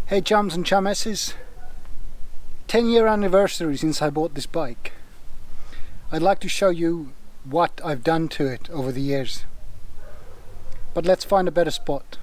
Hey chums and chumesses, 10-year anniversary since I bought this bike. I'd like to show you what I've done to it over the years. But let's find a better spot.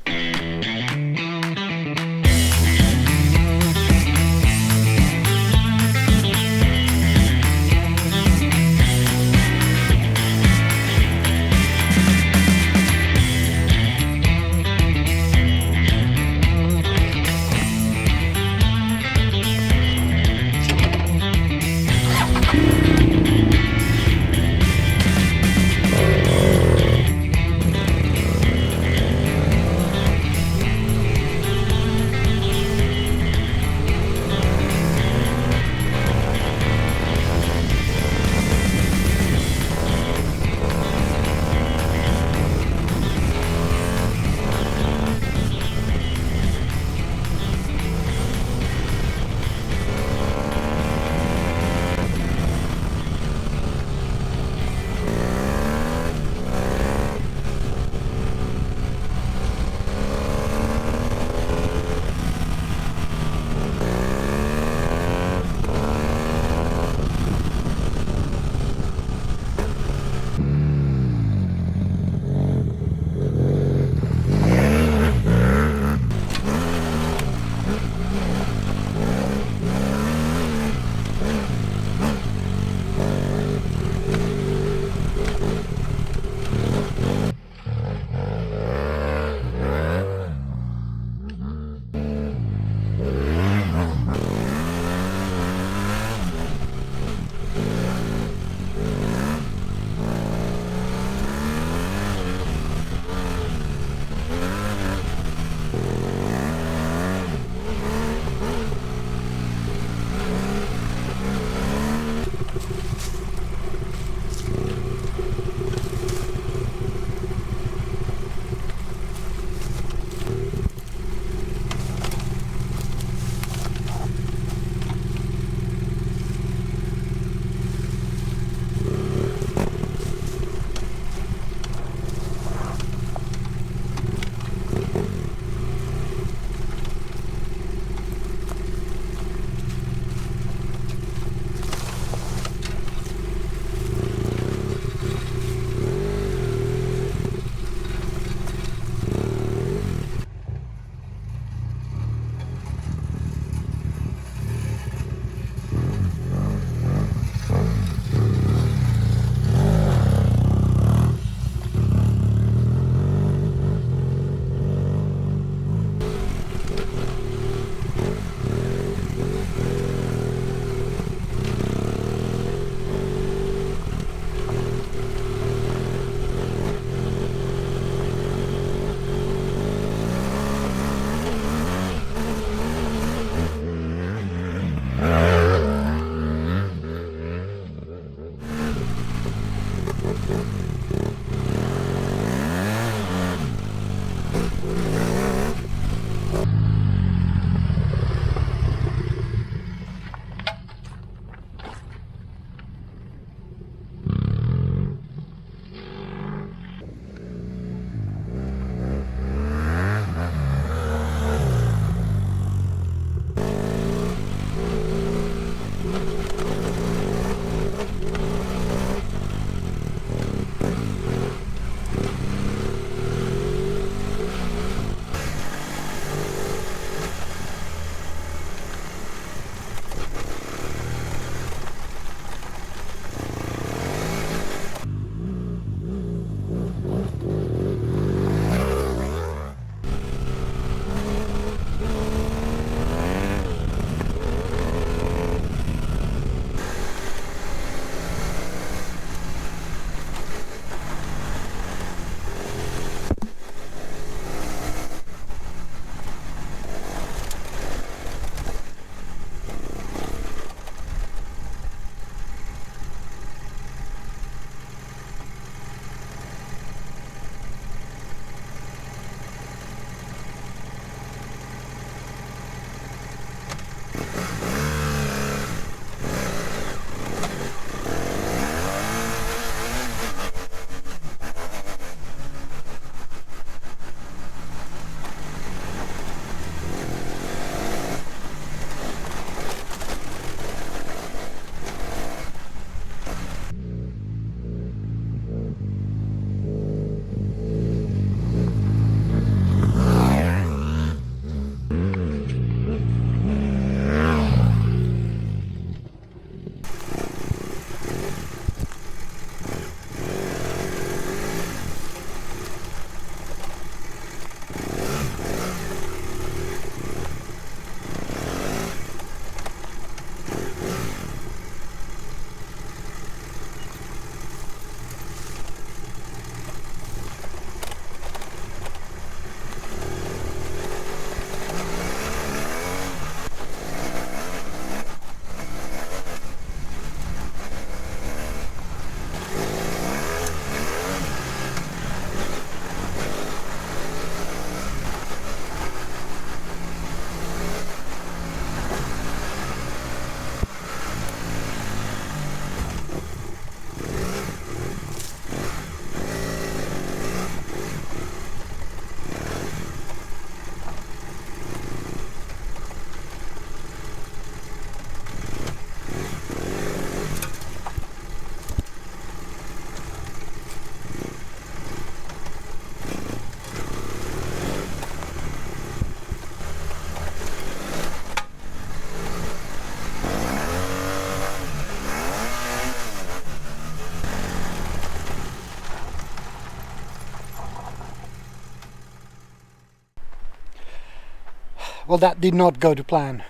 Well, that did not go to plan.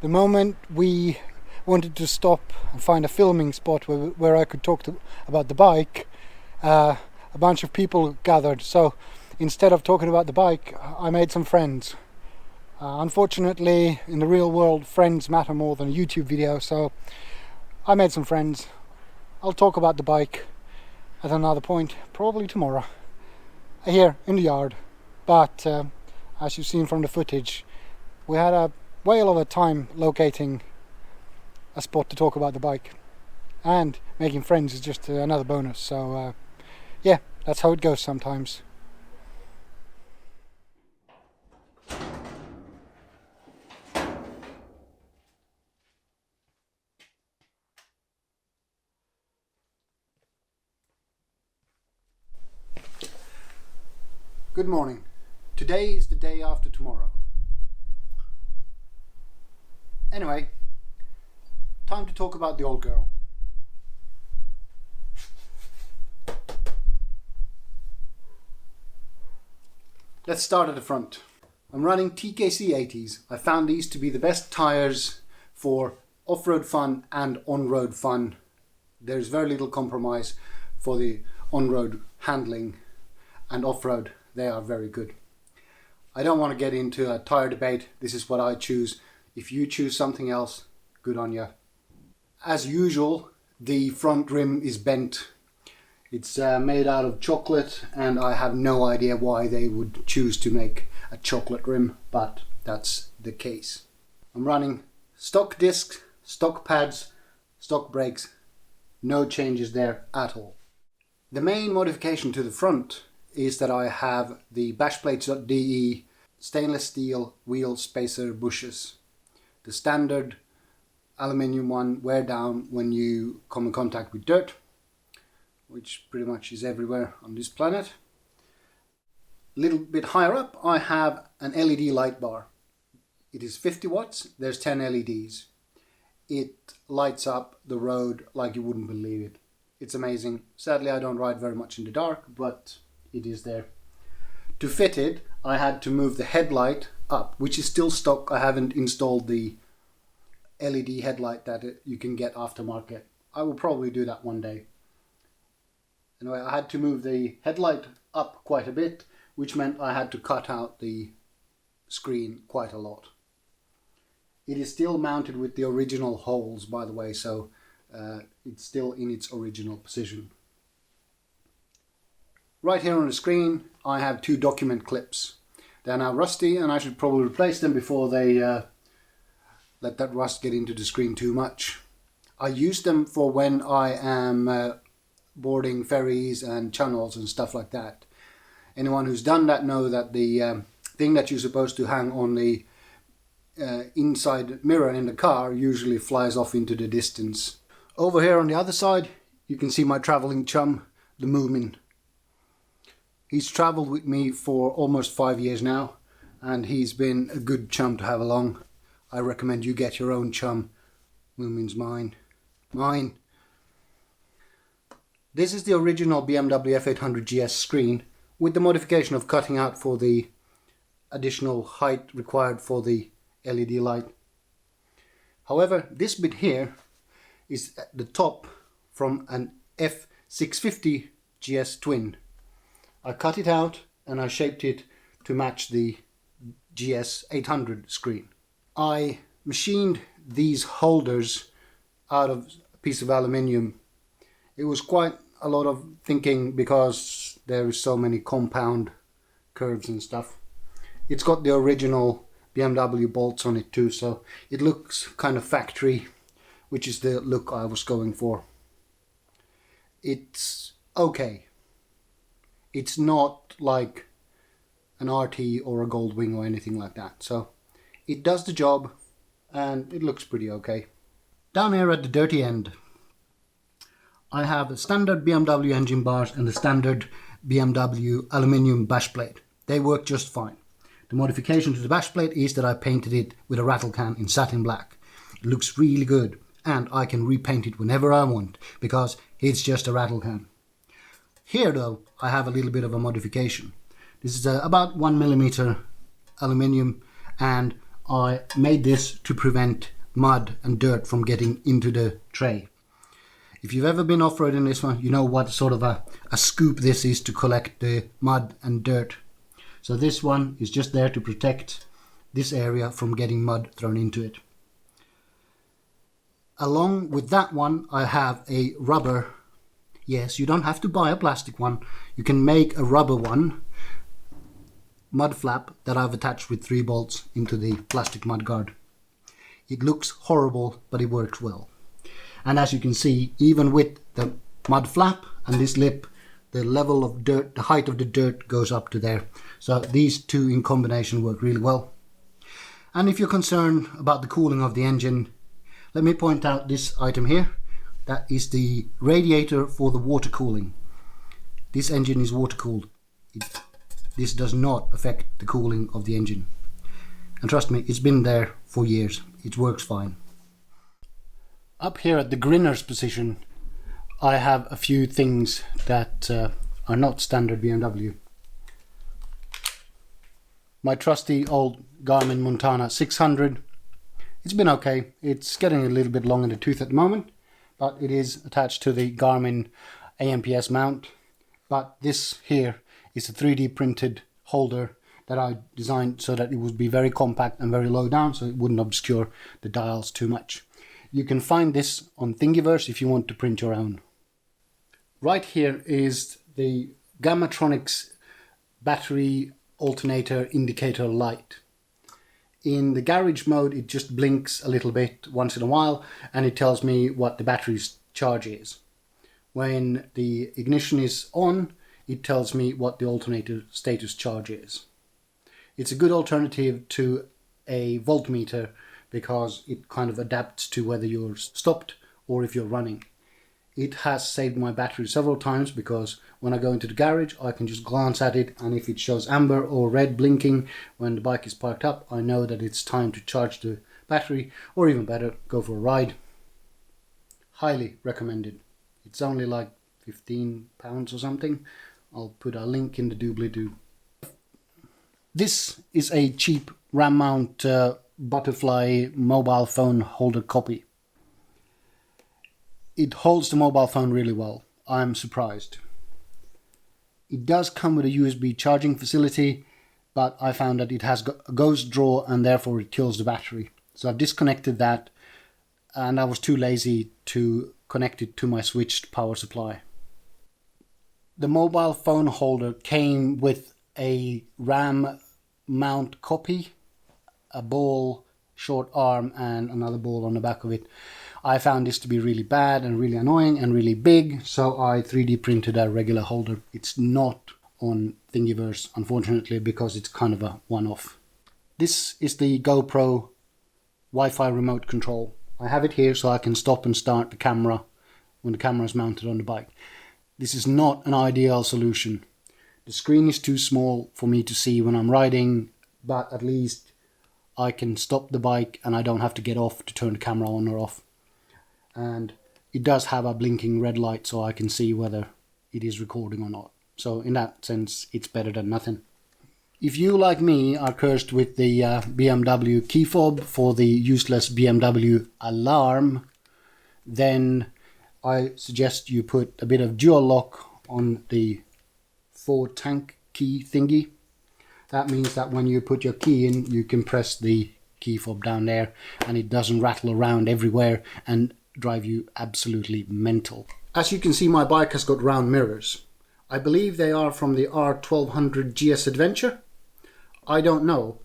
The moment we wanted to stop and find a filming spot where I could talk about the bike, a bunch of people gathered. So instead of talking about the bike, I made some friends. Unfortunately, in the real world, friends matter more than a YouTube video, so I made some friends. I'll talk about the bike at another point, probably tomorrow, here in the yard. But as you've seen from the footage, we had a whale of a time locating a spot to talk about the bike, and making friends is just another bonus. So yeah, that's how it goes sometimes. Good morning. Today is the day after tomorrow. Anyway, time to talk about the old girl. Let's start at the front. I'm running TKC 80s. I found these to be the best tires for off-road fun and on-road fun. There's very little compromise for the on-road handling, and off-road they are very good. I don't want to get into a tire debate. This is what I choose. If you choose something else, good on you. As usual, the front rim is bent. It's made out of chocolate, and I have no idea why they would choose to make a chocolate rim, but that's the case. I'm running stock discs, stock pads, stock brakes. No changes there at all. The main modification to the front is that I have the bashplates.de stainless steel wheel spacer bushes. The standard aluminium one wear down when you come in contact with dirt, which pretty much is everywhere on this planet. A little bit higher up I have an LED light bar. It is 50 watts, there's 10 LEDs. It lights up the road like you wouldn't believe it. It's amazing. Sadly I don't ride very much in the dark, but it is there. To fit it, I had to move the headlight up, which is still stock. I haven't installed the LED headlight that you can get aftermarket. I will probably do that one day. Anyway, I had to move the headlight up quite a bit, which meant I had to cut out the screen quite a lot. It is still mounted with the original holes, by the way, so it's still in its original position. Right here on the screen I have two document clips. They're now rusty, and I should probably replace them before they let that rust get into the screen too much. I use them for when I am boarding ferries and channels and stuff like that. Anyone who's done that know that the thing that you're supposed to hang on the inside mirror in the car usually flies off into the distance. Over here on the other side you can see my traveling chum, the Moomin. He's traveled with me for almost 5 years now, and he's been a good chum to have along. I recommend you get your own chum. Moomin's mine. Mine. This is the original BMW F800GS screen, with the modification of cutting out for the additional height required for the LED light. However, this bit here is at the top from an F650GS twin. I cut it out and I shaped it to match the GS 800 screen. I machined these holders out of a piece of aluminium. It was quite a lot of thinking because there is so many compound curves and stuff. It's got the original BMW bolts on it too, so it looks kind of factory, which is the look I was going for. It's okay. It's not like an RT or a Goldwing or anything like that, so it does the job and it looks pretty okay. Down here at the dirty end I have the standard BMW engine bars and the standard BMW aluminium bash plate. They work just fine. The modification to the bash plate is that I painted it with a rattle can in satin black. It looks really good, and I can repaint it whenever I want because it's just a rattle can. Here though I have a little bit of a modification. This is about 1mm aluminium, and I made this to prevent mud and dirt from getting into the tray. If you've ever been off-roading this one, you know what sort of a scoop this is to collect the mud and dirt. So this one is just there to protect this area from getting mud thrown into it. Along with that one, I have a rubber. Yes, you don't have to buy a plastic one. You can make a rubber one, mud flap, that I've attached with 3 bolts into the plastic mud guard. It looks horrible, but it works well. And as you can see, even with the mud flap and this lip, the level of dirt, the height of the dirt goes up to there. So these two in combination work really well. And if you're concerned about the cooling of the engine, let me point out this item here. That is the radiator for the water cooling. This engine is water cooled. This does not affect the cooling of the engine. And trust me, it's been there for years. It works fine. Up here at the grinner's position, I have a few things that are not standard BMW. My trusty old Garmin Montana 600. It's been okay. It's getting a little bit long in the tooth at the moment, but it is attached to the Garmin AMPS mount. But this here is a 3D printed holder that I designed so that it would be very compact and very low down, so it wouldn't obscure the dials too much. You can find this on Thingiverse if you want to print your own. Right here is the Gammatronics battery alternator indicator light. In the garage mode, it just blinks a little bit once in a while and it tells me what the battery's charge is. When the ignition is on, it tells me what the alternator status charge is. It's a good alternative to a voltmeter because it kind of adapts to whether you're stopped or if you're running. It has saved my battery several times because when I go into the garage, I can just glance at it, and if it shows amber or red blinking when the bike is parked up, I know that it's time to charge the battery, or even better, go for a ride. Highly recommended. It's only like £15 or something. I'll put a link in the doobly-doo. This is a cheap RAM mount butterfly mobile phone holder copy. It holds the mobile phone really well. I'm surprised. It does come with a USB charging facility, but I found that it has a ghost draw and therefore it kills the battery. So I've disconnected that, and I was too lazy to connect it to my switched power supply. The mobile phone holder came with a RAM mount copy, a ball, short arm, and another ball on the back of it. I found this to be really bad and really annoying and really big, so I 3D printed a regular holder. It's not on Thingiverse, unfortunately, because it's kind of a one-off. This is the GoPro Wi-Fi remote control. I have it here so I can stop and start the camera when the camera is mounted on the bike. This is not an ideal solution. The screen is too small for me to see when I'm riding, but at least I can stop the bike and I don't have to get off to turn the camera on or off. And it does have a blinking red light so I can see whether it is recording or not. So in that sense, it's better than nothing. If you, like me, are cursed with the BMW key fob for the useless BMW alarm, then I suggest you put a bit of dual lock on the 4-tank key thingy. That means that when you put your key in, you can press the key fob down there and it doesn't rattle around everywhere and drive you absolutely mental. As you can see, my bike has got round mirrors. I believe they are from the R1200GS Adventure. I don't know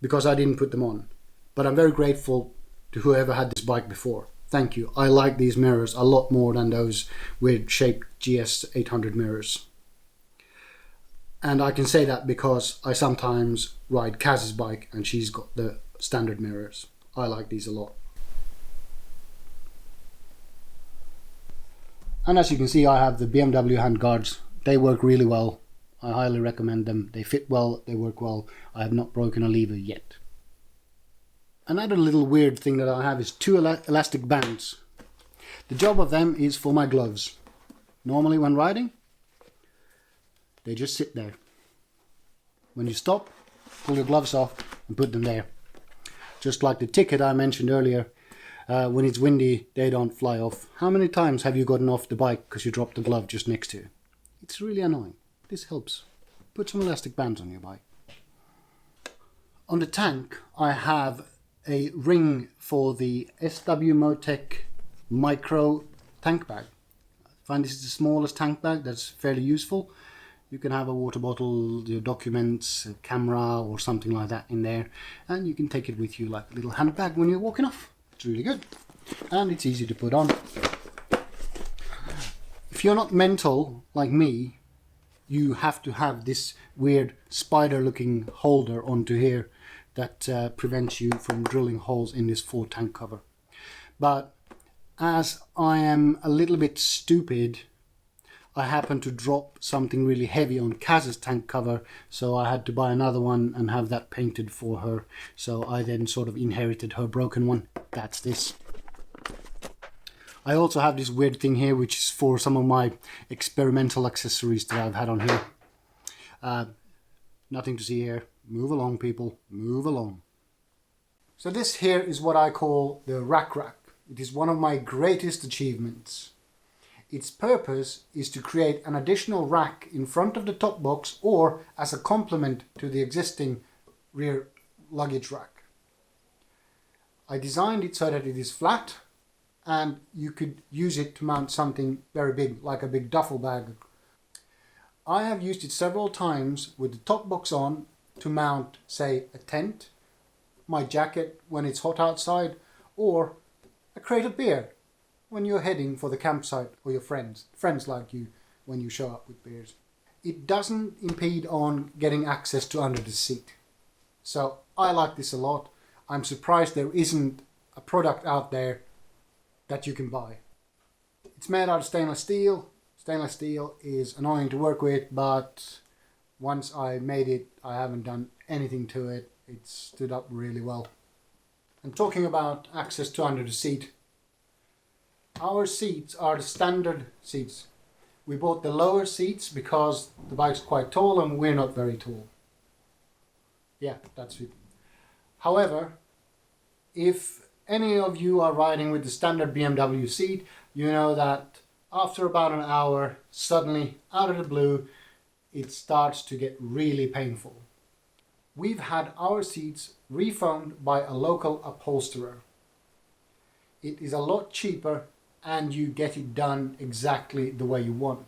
because I didn't put them on, but I'm very grateful to whoever had this bike before. Thank you. I like these mirrors a lot more than those weird shaped GS800 mirrors. And I can say that because I sometimes ride Kaz's bike and she's got the standard mirrors. I like these a lot. And as you can see, I have the BMW handguards. They work really well. I highly recommend them. They fit well, they work well. I have not broken a lever yet. Another little weird thing that I have is 2 elastic bands. The job of them is for my gloves. Normally when riding, they just sit there. When you stop, pull your gloves off and put them there. just like the ticket I mentioned earlier. When it's windy, they don't fly off. How many times have you gotten off the bike because you dropped the glove just next to you? It's really annoying. This helps. Put some elastic bands on your bike. On the tank, I have a ring for the SW Micro tank bag. I find this is the smallest tank bag that's fairly useful. You can have a water bottle, your documents, a camera or something like that in there, and you can take it with you like a little handbag when you're walking off. It's really good and it's easy to put on. If you're not mental like me, you have to have this weird spider looking holder onto here that prevents you from drilling holes in this full tank cover. But as I am a little bit stupid, I happened to drop something really heavy on Kaz's tank cover, so I had to buy another one and have that painted for her. So I then sort of inherited her broken one. That's this. I also have this weird thing here, which is for some of my experimental accessories that I've had on here. Nothing to see here. Move along, people. Move along. So this here is what I call the rack. It is one of my greatest achievements. Its purpose is to create an additional rack in front of the top box or as a complement to the existing rear luggage rack. I designed it so that it is flat and you could use it to mount something very big, like a big duffel bag. I have used it several times with the top box on to mount, say, a tent, my jacket when it's hot outside, or a crate of beer when you're heading for the campsite, or your friends like you when you show up with beers. It doesn't impede on getting access to under the seat. So I like this a lot. I'm surprised there isn't a product out there that you can buy. It's made out of stainless steel. Stainless steel is annoying to work with, but once I made it, I haven't done anything to it. It stood up really well. And talking about access to under the seat, our seats are the standard seats. We bought the lower seats because the bike's quite tall and we're not very tall. Yeah, that's it. However, if any of you are riding with the standard BMW seat, you know that after about an hour, suddenly, out of the blue, it starts to get really painful. We've had our seats refoamed by a local upholsterer. It is a lot cheaper and you get it done exactly the way you want.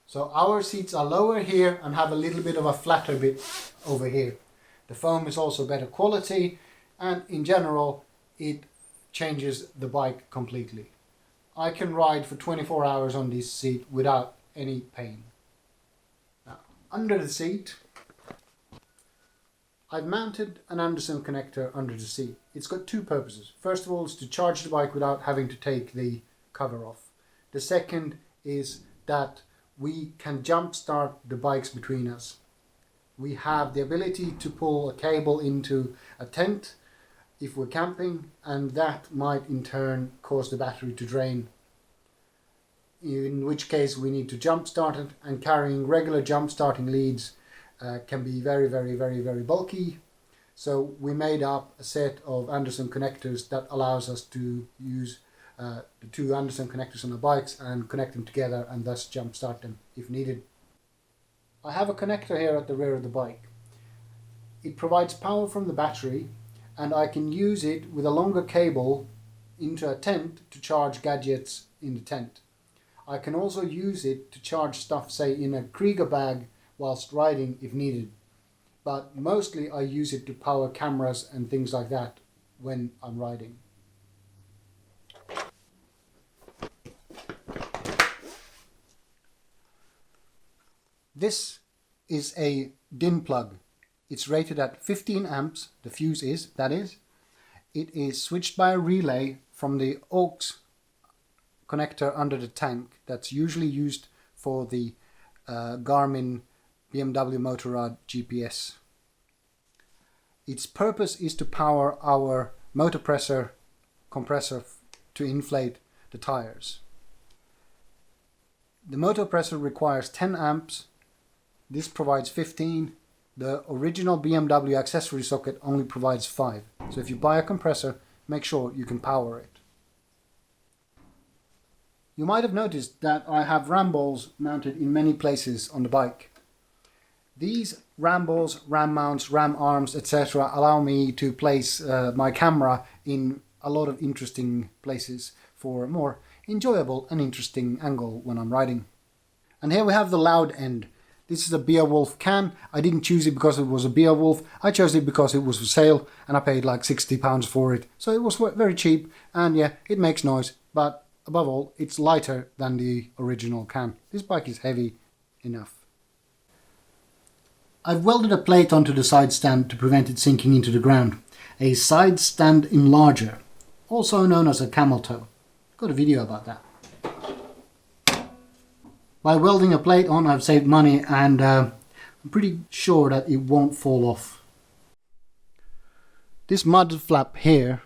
So our seats are lower here and have a little bit of a flatter bit over here. The foam is also better quality and in general it changes the bike completely. I can ride for 24 hours on this seat without any pain. Now, under the seat, I've mounted an Anderson connector under the seat. It's got two purposes. First of all is to charge the bike without having to take the cover off. The second is that we can jump start the bikes between us. We have the ability to pull a cable into a tent if we're camping, and that might in turn cause the battery to drain. In which case we need to jump start it, and carrying regular jump starting leads can be very bulky. So we made up a set of Anderson connectors that allows us to use the two Anderson connectors on the bikes and connect them together and thus jump start them if needed. I have a connector here at the rear of the bike. It provides power from the battery and I can use it with a longer cable into a tent to charge gadgets in the tent. I can also use it to charge stuff, say, in a Krieger bag whilst riding if needed. But mostly I use it to power cameras and things like that when I'm riding. This is a DIN plug. It's rated at 15 amps, the fuse is, that is. It is switched by a relay from the aux connector under the tank that's usually used for the Garmin BMW Motorrad GPS. Its purpose is to power our motor compressor to inflate the tires. The motor compressor requires 10 amps. This provides 15. The original BMW accessory socket only provides 5. So if you buy a compressor, make sure you can power it. You might have noticed that I have ram balls mounted in many places on the bike. These ram balls, ram mounts, ram arms, etc. allow me to place my camera in a lot of interesting places for a more enjoyable and interesting angle when I'm riding. And here we have the loud end. This is a Beowulf can. I didn't choose it because it was a Beowulf. I chose it because it was for sale and I paid like £60 for it. So it was very cheap, and yeah, it makes noise, but above all, it's lighter than the original can. This bike is heavy enough. I've welded a plate onto the side stand to prevent it sinking into the ground. A side stand enlarger, also known as a camel toe. Got a video about that. By welding a plate on, I've saved money, and I'm pretty sure that it won't fall off. This mud flap here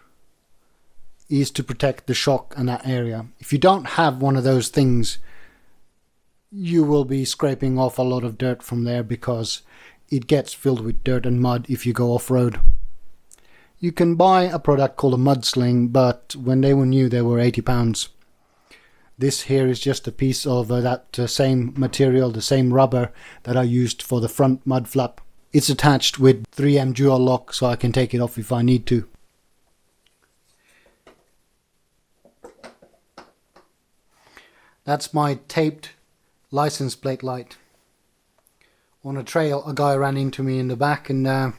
is to protect the shock in that area. If you don't have one of those things, you will be scraping off a lot of dirt from there because it gets filled with dirt and mud if you go off-road. You can buy a product called a mud sling, but when they were new they were £80. This here is just a piece of that same material, the same rubber that I used for the front mud flap. It's attached with 3M dual lock, so I can take it off if I need to. That's my taped license plate light. On a trail, a guy ran into me in the back, and I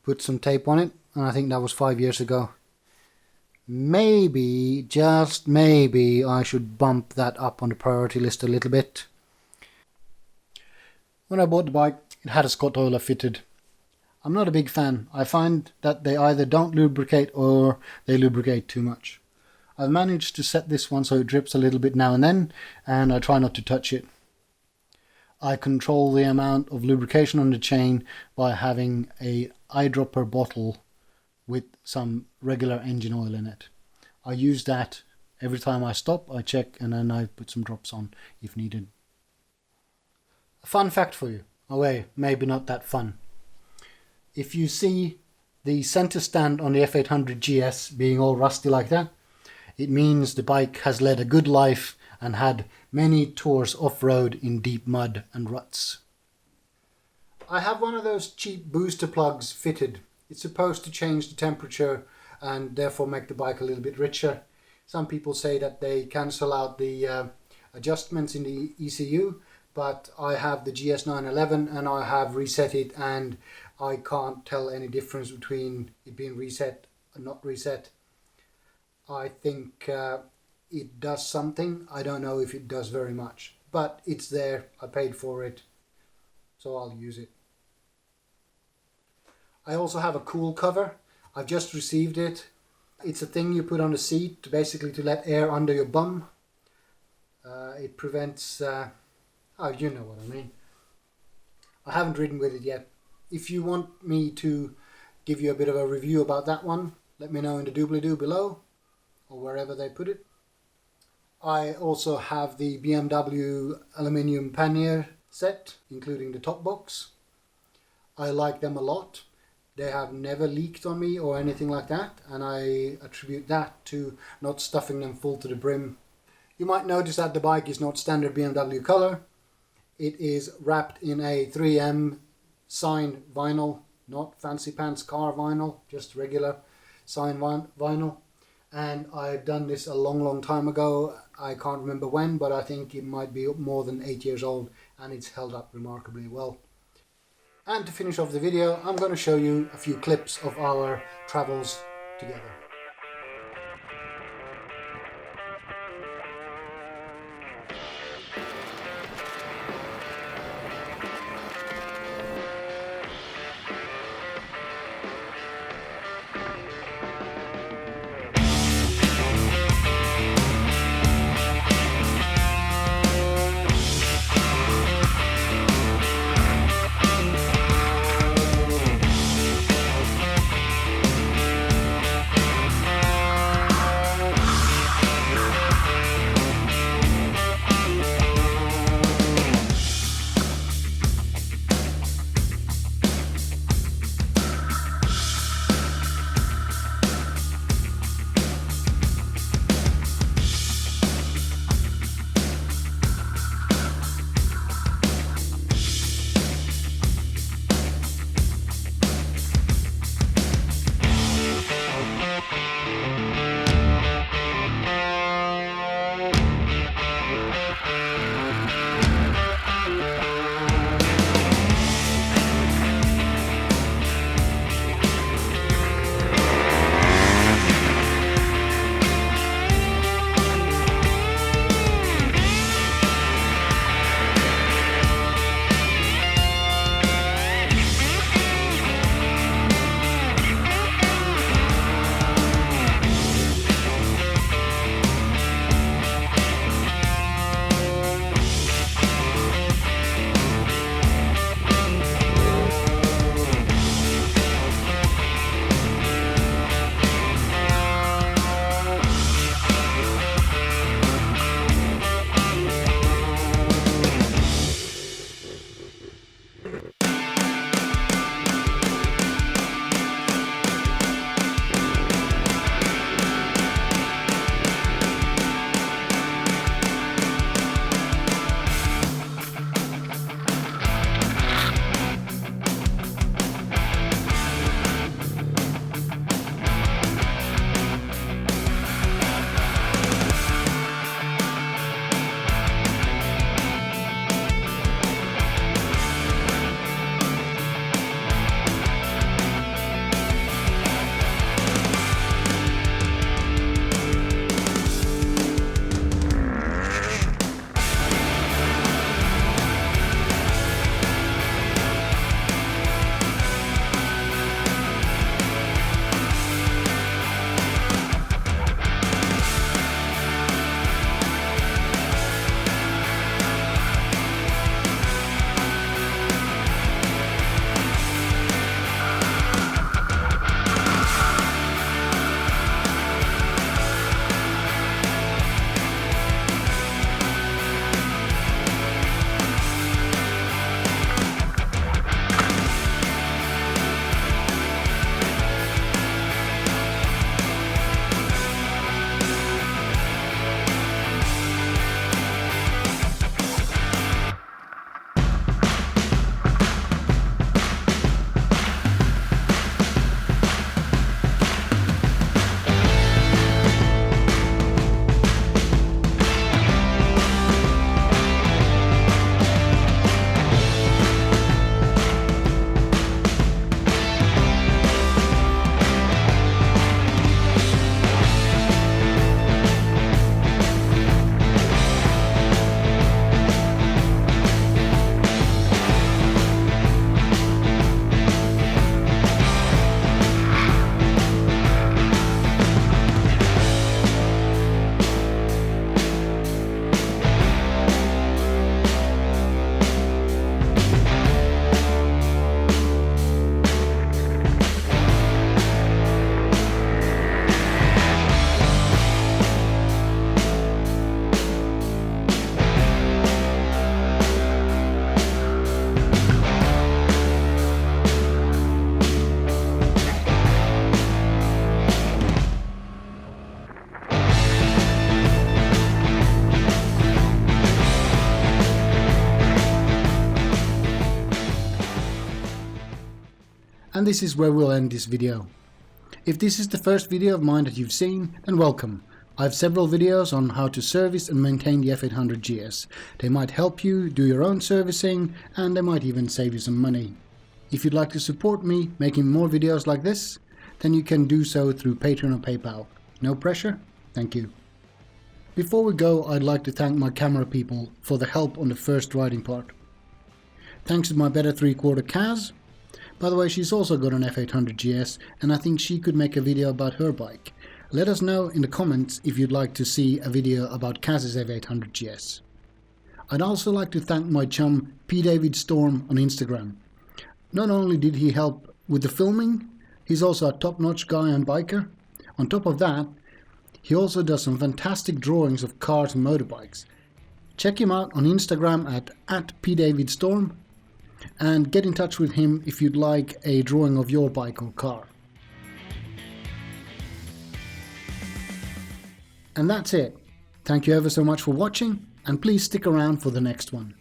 put some tape on it, and I think that was 5 years ago. Maybe, just maybe, I should bump that up on the priority list a little bit. When I bought the bike, it had a Scott oiler fitted. I'm not a big fan. I find that they either don't lubricate or they lubricate too much. I've managed to set this one so it drips a little bit now and then, and I try not to touch it. I control the amount of lubrication on the chain by having a eyedropper bottle with some regular engine oil in it. I use that every time I stop, I check, and then I put some drops on if needed. A fun fact for you. Oh wait, maybe not that fun. If you see the center stand on the F800GS being all rusty like that, it means the bike has led a good life and had many tours off-road in deep mud and ruts. I have one of those cheap booster plugs fitted. It's supposed to change the temperature and therefore make the bike a little bit richer. Some people say that they cancel out the adjustments in the ECU, but I have the GS911 and I have reset it, and I can't tell any difference between it being reset and not reset. I think it does something. I don't know if it does very much, but it's there. I paid for it, so I'll use it. I also have a cool cover. I've just received it. It's a thing you put on the seat basically to let air under your bum. It prevents oh, you know what I mean. I haven't ridden with it yet. If you want me to give you a bit of a review about that one, let me know in the doobly-doo below, or wherever they put it. I also have the BMW aluminium pannier set, including the top box. I like them a lot. They have never leaked on me or anything like that, and I attribute that to not stuffing them full to the brim. You might notice that the bike is not standard BMW color. It is wrapped in a 3M signed vinyl, not fancy pants car vinyl, just regular signed vinyl. And I've done this a long time ago. I can't remember when, but I think it might be more than 8 years old, and it's held up remarkably well. And to finish off the video, I'm going to show you a few clips of our travels together. and this is where we'll end this video. If this is the first video of mine that you've seen, then welcome. I have several videos on how to service and maintain the F800GS. They might help you do your own servicing, and they might even save you some money. If you'd like to support me making more videos like this, then you can do so through Patreon or PayPal. No pressure, thank you. Before we go, I'd like to thank my camera people for the help on the first riding part. Thanks to my better 3/4 Kaz. By the way, she's also got an F800GS, and I think she could make a video about her bike. Let us know in the comments if you'd like to see a video about Kaz's F800GS. I'd also like to thank my chum P. David Storm on Instagram. Not only did he help with the filming, he's also a top-notch guy and biker. On top of that, he also does some fantastic drawings of cars and motorbikes. Check him out on Instagram at @pdavidstorm and get in touch with him if you'd like a drawing of your bike or car. And that's it. Thank you ever so much for watching, and please stick around for the next one.